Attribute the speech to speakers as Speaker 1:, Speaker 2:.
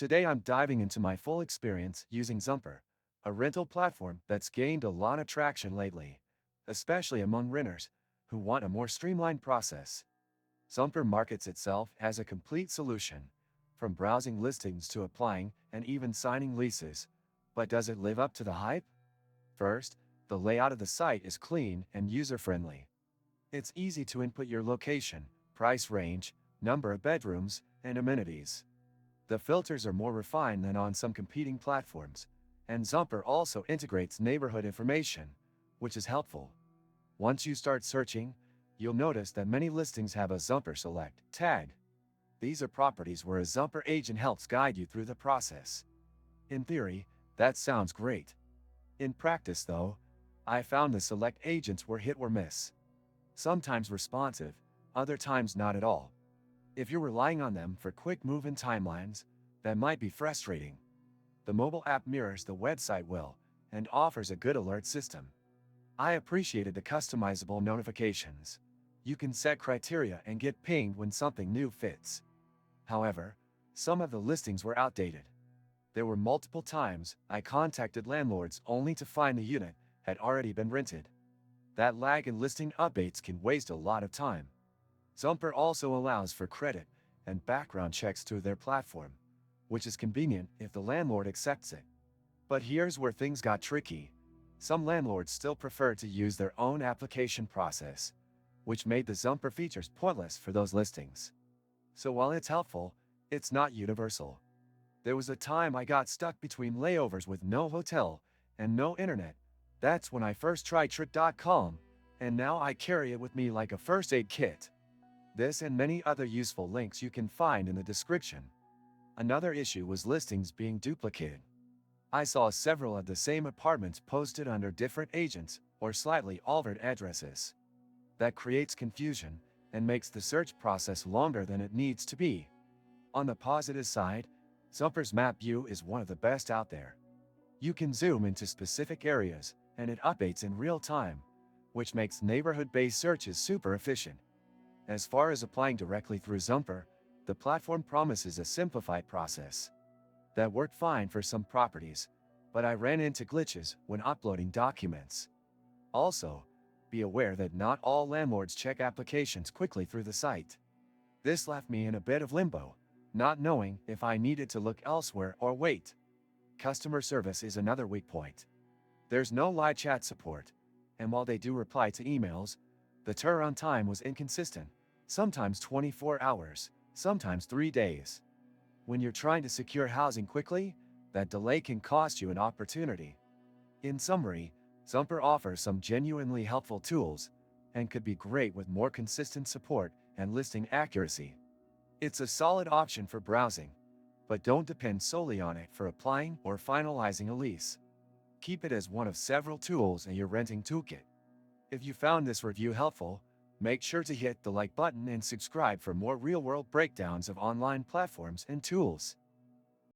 Speaker 1: Today I'm diving into my full experience using Zumper, a rental platform that's gained a lot of traction lately, especially among renters who want a more streamlined process. Zumper markets itself as a complete solution, from browsing listings to applying and even signing leases. But does it live up to the hype? First, the layout of the site is clean and user-friendly. It's easy to input your location, price range, number of bedrooms, and amenities. The filters are more refined than on some competing platforms, and Zumper also integrates neighborhood information, which is helpful. Once you start searching, you'll notice that many listings have a Zumper Select tag. These are properties where a Zumper agent helps guide you through the process. In theory, that sounds great. In practice, though, I found the Select agents were hit or miss. Sometimes responsive, other times not at all. If you're relying on them for quick move-in timelines, that might be frustrating. The mobile app mirrors the website well and offers a good alert system. I appreciated the customizable notifications. You can set criteria and get pinged when something new fits. However, some of the listings were outdated. There were multiple times I contacted landlords only to find the unit had already been rented. That lag in listing updates can waste a lot of time. Zumper also allows for credit and background checks through their platform, which is convenient if the landlord accepts it. But here's where things got tricky. Some landlords still prefer to use their own application process, which made the Zumper features pointless for those listings. So while it's helpful, it's not universal. There was a time I got stuck between layovers with no hotel and no internet. That's when I first tried Trick.com, and now I carry it with me like a first aid kit. This and many other useful links you can find in the description. Another issue was listings being duplicated. I saw several of the same apartments posted under different agents or slightly altered addresses. That creates confusion and makes the search process longer than it needs to be. On the positive side, Zumper's map view is one of the best out there. You can zoom into specific areas and it updates in real time, which makes neighborhood-based searches super efficient. As far as applying directly through Zumper, the platform promises a simplified process. That worked fine for some properties, but I ran into glitches when uploading documents. Also, be aware that not all landlords check applications quickly through the site. This left me in a bit of limbo, not knowing if I needed to look elsewhere or wait. Customer service is another weak point. There's no live chat support, and while they do reply to emails, the turnaround time was inconsistent, sometimes 24 hours, sometimes 3 days. When you're trying to secure housing quickly, that delay can cost you an opportunity. In summary, Zumper offers some genuinely helpful tools and could be great with more consistent support and listing accuracy. It's a solid option for browsing, but don't depend solely on it for applying or finalizing a lease. Keep it as one of several tools in your renting toolkit. If you found this review helpful, make sure to hit the like button and subscribe for more real-world breakdowns of online platforms and tools.